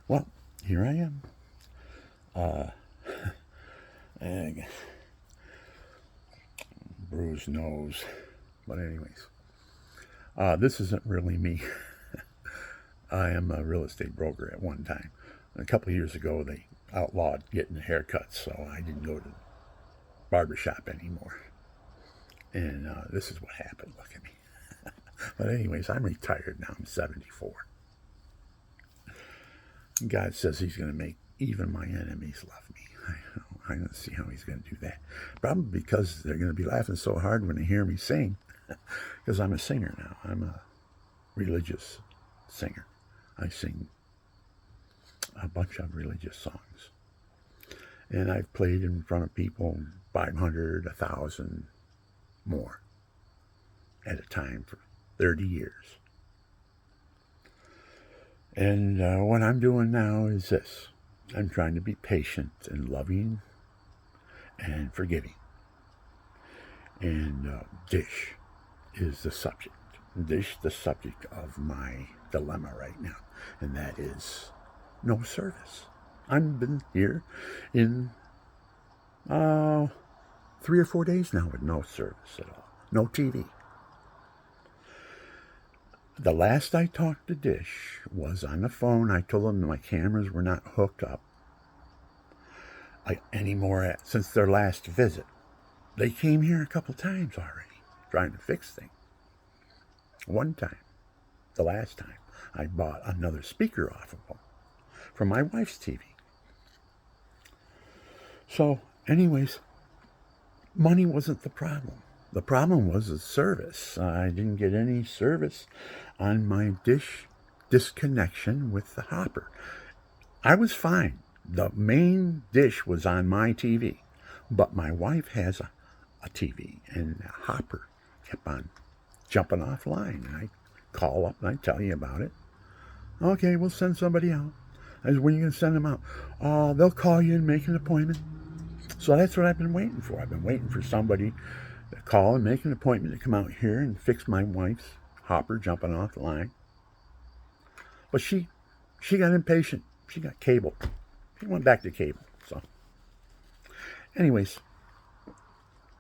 Well, here I am. Uh, and bruised nose. But anyways, this isn't really me. I am a real estate broker at one time. A couple of years ago, they outlawed getting haircuts, so I didn't go to the barbershop anymore. And this is what happened. Look at me. But anyways, I'm retired now. I'm 74. God says He's going to make even my enemies love me. I don't see how He's going to do that. Probably because they're going to be laughing so hard when they hear me sing. Because I'm a singer now. I'm a religious singer. I sing a bunch of religious songs. And I've played in front of people 500, 1,000 more at a time for 30 years. And what I'm doing now is this. I'm trying to be patient and loving and forgiving. And Dish is the subject. Dish, the subject of my dilemma right now. And that is no service. I've been here in 3 or 4 days now with no service at all. No TV. The last I talked to Dish was on the phone. I told them my cameras were not hooked up anymore since their last visit. They came here a couple times already trying to fix things. One time, the last time, I bought another speaker off of them from my wife's TV. So, anyways, money wasn't the problem. The problem was the service. I didn't get any service on my Dish disconnection with the Hopper. I was fine. The main dish was on my TV, but my wife has a TV, and the Hopper kept on jumping offline. And I call up and I tell you about it. Okay, we'll send somebody out. I said, when are you going to send them out? Oh, they'll call you and make an appointment. So that's what I've been waiting for. I've been waiting for somebody to call and make an appointment to come out here and fix my wife's Hopper jumping off the line. But she got impatient. She got cable. She went back to cable. So, anyways,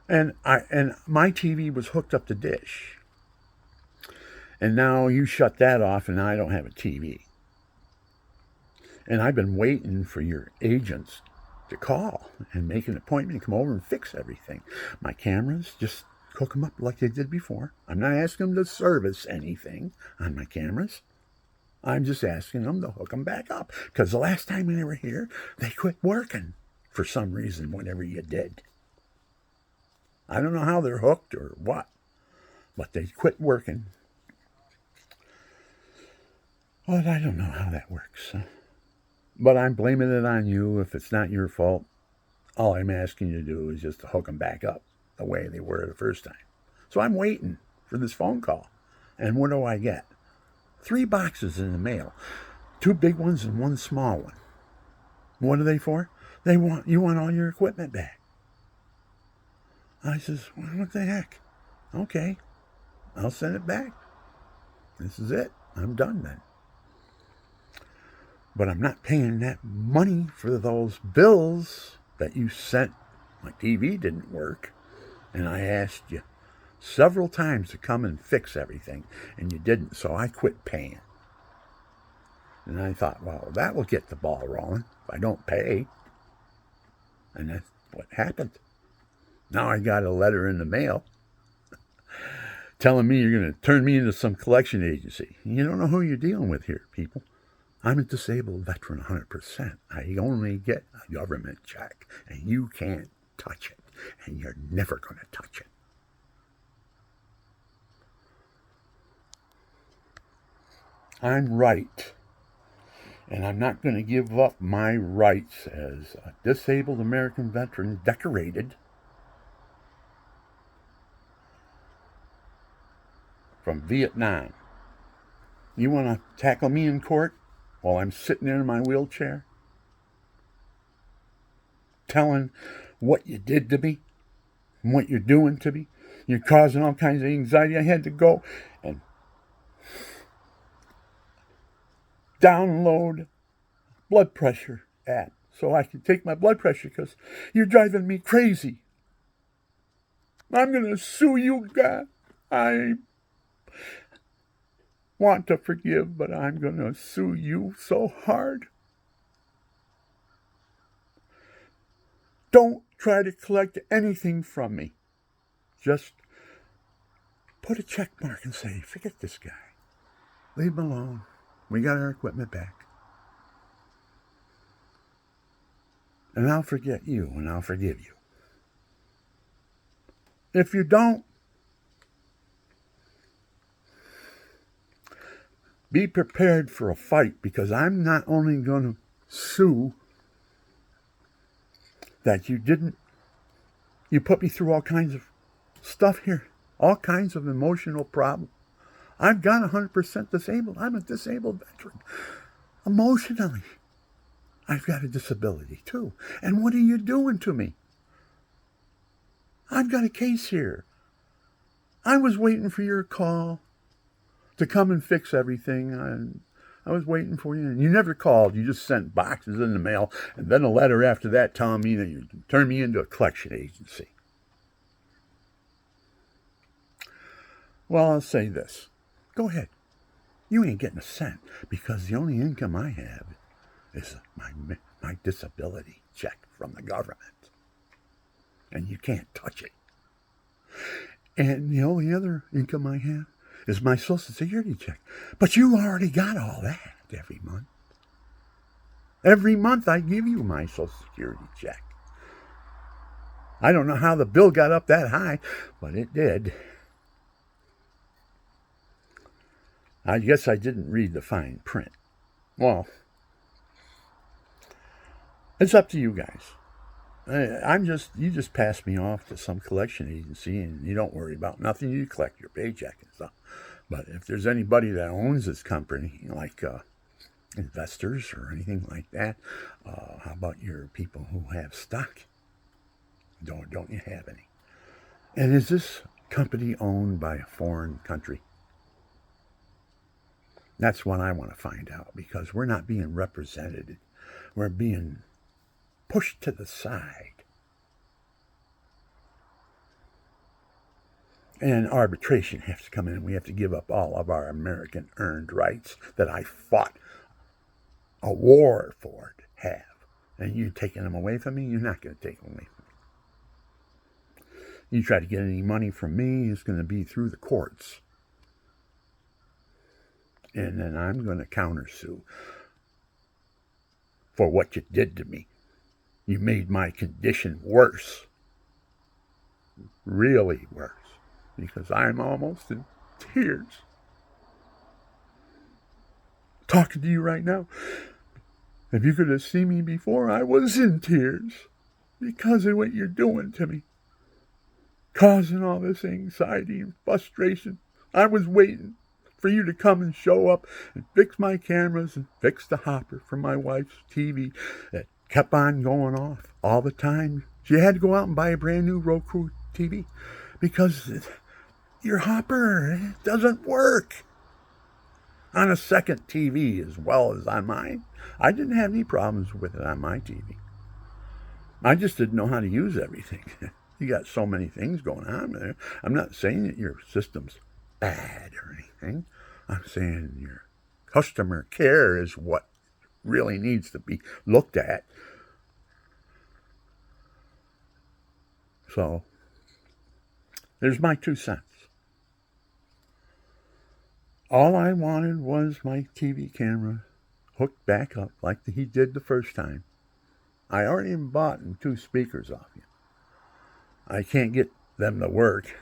and my TV was hooked up to Dish, and now you shut that off, and I don't have a TV. And I've been waiting for your agents to call and make an appointment to come over and fix everything. My cameras, just hook them up like they did before. I'm not asking them to service anything on my cameras. I'm just asking them to hook them back up. Because the last time they were here, they quit working for some reason, whatever you did. I don't know how they're hooked or what, but they quit working. Well, I don't know how that works. But I'm blaming it on you if it's not your fault. All I'm asking you to do is just to hook them back up the way they were the first time. So I'm waiting for this phone call. And what do I get? 3 boxes in the mail. 2 big ones and 1 small one. What are they for? You want all your equipment back. I says, well, what the heck? Okay, I'll send it back. This is it. I'm done then. But I'm not paying that money for those bills that you sent. My TV didn't work. And I asked you several times to come and fix everything, and you didn't, so I quit paying. And I thought, well, that will get the ball rolling if I don't pay. And that's what happened. Now I got a letter in the mail telling me you're going to turn me into some collection agency. You don't know who you're dealing with here, people. I'm a disabled veteran 100%. I only get a government check, and you can't touch it, and you're never going to touch it. I'm right, and I'm not going to give up my rights as a disabled American veteran, decorated from Vietnam. You want to tackle me in court while I'm sitting there in my wheelchair telling what you did to me and what you're doing to me? You're causing all kinds of anxiety. I had to go and download blood pressure app so I can take my blood pressure because you're driving me crazy. I'm going to sue you, God. I want to forgive, but I'm going to sue you so hard. Don't try to collect anything from me. Just put a check mark and say, forget this guy. Leave him alone. We got our equipment back. And I'll forget you and I'll forgive you. If you don't, be prepared for a fight, because I'm not only going to sue that you put me through all kinds of stuff here, all kinds of emotional problems. I've got 100% disabled. I'm a disabled veteran. Emotionally, I've got a disability too. And what are you doing to me? I've got a case here. I was waiting for your call to come and fix everything. I was waiting for you, and you never called. You just sent boxes in the mail, and then a letter after that telling me that you turned me into a collection agency. Well, I'll say this. Go ahead. You ain't getting a cent, because the only income I have is my disability check from the government. And you can't touch it. And the only other income I have is my Social Security check. But you already got all that every month. Every month I give you my Social Security check. I don't know how the bill got up that high, but it did. I guess I didn't read the fine print. Well, it's up to you guys. You just pass me off to some collection agency and you don't worry about nothing. You collect your paycheck and stuff. But if there's anybody that owns this company, like investors or anything like that, how about your people who have stock? Don't you have any? And is this company owned by a foreign country? That's what I want to find out, because we're not being represented. We're being pushed to the side. And arbitration has to come in. We have to give up all of our American earned rights that I fought a war for to have. And you taking them away from me? You're not going to take them away from me. You try to get any money from me, it's going to be through the courts. And then I'm going to countersue for what you did to me. You made my condition worse. Really worse. Because I'm almost in tears. Talking to you right now. If you could have seen me before, I was in tears. Because of what you're doing to me. Causing all this anxiety and frustration. I was waiting for you to come and show up and fix my cameras and fix the hopper for my wife's TV that kept on going off all the time. She had to go out and buy a brand new Roku TV because your hopper doesn't work on a second TV as well as on mine. I didn't have any problems with it on my TV. I just didn't know how to use everything. You got so many things going on there. I'm not saying that your system's bad or anything. I'm saying your customer care is what really needs to be looked at. So, there's my 2 cents. All I wanted was my TV camera hooked back up like he did the first time. I already bought 2 speakers off you. I can't get them to work.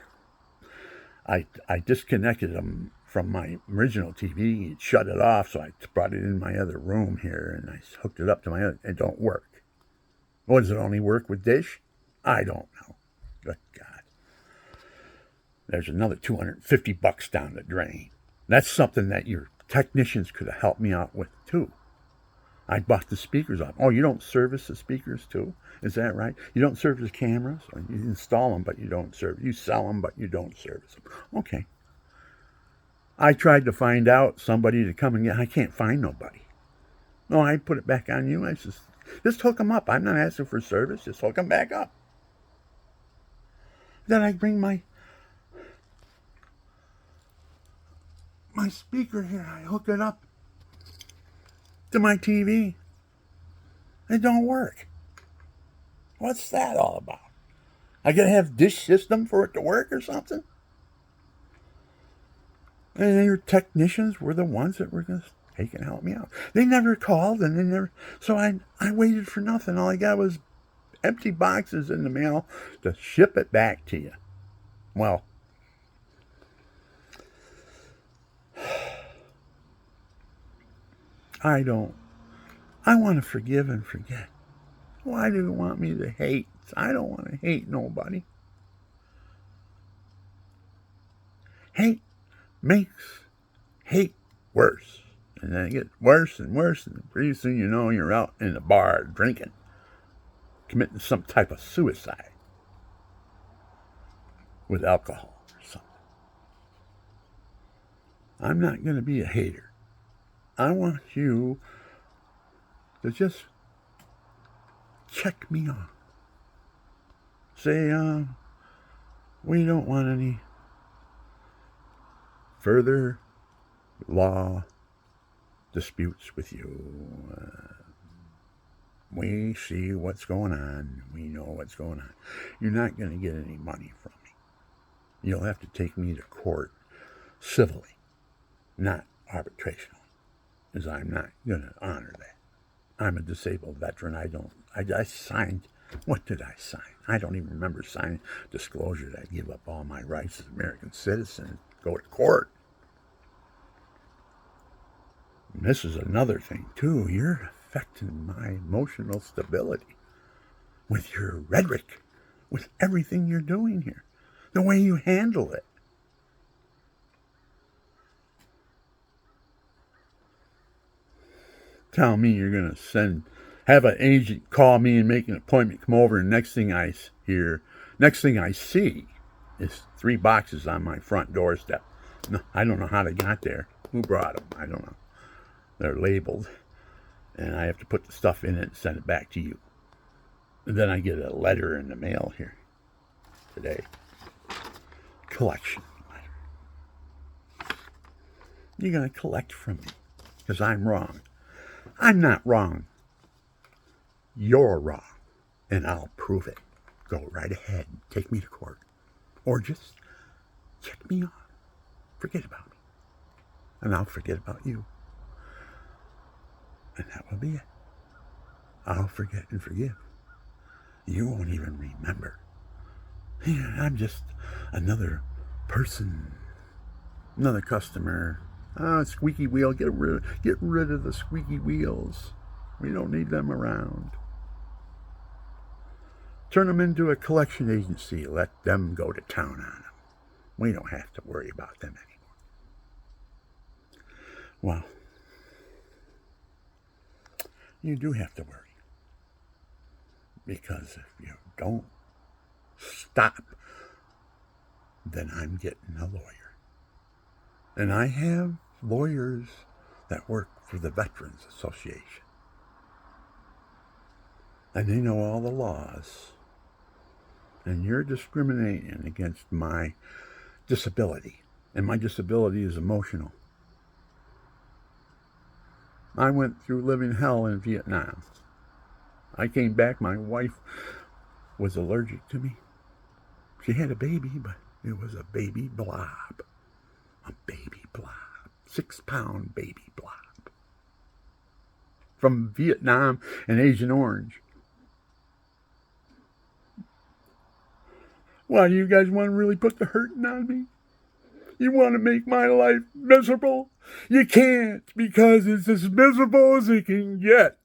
I disconnected them from my original TV. It shut it off, so I brought it in my other room here, and I hooked it up to my other. It don't work. What, does it only work with Dish? I don't know. Good God. There's another $250 down the drain. That's something that your technicians could have helped me out with, too. I bought the speakers off. Oh, you don't service the speakers, too? Is that right? You don't service cameras? Or you install them, but you don't service. You sell them, but you don't service them. Okay. I tried to find out somebody to come and get. I can't find nobody. No, I put it back on you. I just hook them up. I'm not asking for service. Just hook them back up. Then I bring my speaker here. I hook it up to my TV. It don't work. What's that all about? I gotta have dish system for it to work or something? And your technicians were the ones that were going to take and help me out. They never called, and they never. So I waited for nothing. All I got was empty boxes in the mail to ship it back to you. Well, I don't. I want to forgive and forget. Why do you want me to hate? I don't want to hate nobody. Hate makes hate worse. And then it gets worse and worse, and pretty soon you know you're out in the bar drinking, committing some type of suicide with alcohol or something. I'm not going to be a hater. I want you to just check me on. Say, we don't want any further law disputes with you. We see what's going on. We know what's going on. You're not going to get any money from me. You'll have to take me to court civilly, not arbitrationally, because I'm not going to honor that. I'm a disabled veteran. I signed, what did I sign? I don't even remember signing disclosure that I give up all my rights as an American citizen, go to court. And this is another thing, too. You're affecting my emotional stability with your rhetoric, with everything you're doing here, the way you handle it. Tell me you're going to have an agent call me and make an appointment, come over, and next thing I see is 3 boxes on my front doorstep. No, I don't know how they got there. Who brought them? I don't know. They're labeled, and I have to put the stuff in it and send it back to you. And then I get a letter in the mail here today. Collection letter. You're going to collect from me because I'm wrong. I'm not wrong. You're wrong, and I'll prove it. Go right ahead and take me to court. Or just check me on. Forget about me. And I'll forget about you. And that will be it. I'll forget and forgive. You won't even remember. Yeah, I'm just another person, another customer. Squeaky wheel. Get rid of the squeaky wheels. We don't need them around. Turn them into a collection agency. Let them go to town on them. We don't have to worry about them anymore. Well, you do have to worry. Because if you don't stop, then I'm getting a lawyer. And I have lawyers that work for the Veterans Association. And they know all the laws. And you're discriminating against my disability. And my disability is emotional. I went through living hell in Vietnam. I came back, my wife was allergic to me. She had a baby, but it was a baby blob. A baby blob. 6-pound baby blob. From Vietnam and Agent Orange. Why, you guys want to really put the hurting on me? You want to make my life miserable? You can't, because it's as miserable as it can get.